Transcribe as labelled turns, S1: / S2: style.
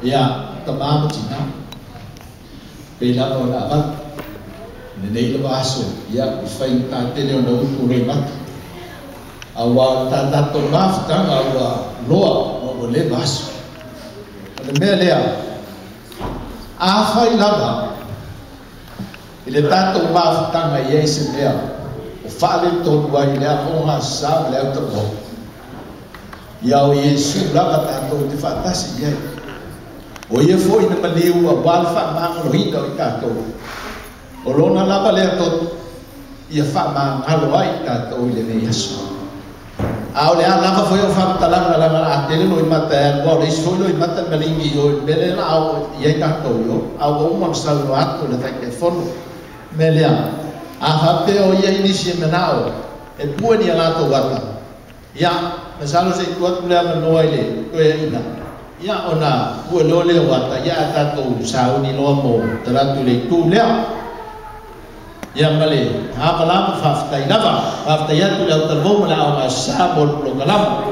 S1: ya tamam cina pela ona avat nei le vaso ya fai ta tele ona utule mat awa ta to mafta awa loa o le vaso le melea a fai lava ile tato mafta nga yesu lea o fale to wa ile a ona sa le to ko ya o yesu lava tato te fatasi ye o ye foi na maliu a balfa mangalo hita o tato o lona lava le to ia fa mangalo ai tato ile ne yesu a le lava foi o fa talanga la tele no mata o le foi no mata malingi o bele na o ye tato yo a o mo sa no ato le take fono melia a hape o ye inisie menao e puani ala to wata ya mesalo se tuat le mano ile to ye ina ya ona ua lole wata ya tato sauni lo mo tratu le tu le ya male ha kala fa fta ina fa fta ya tu le talvo la o sa bol lo kalam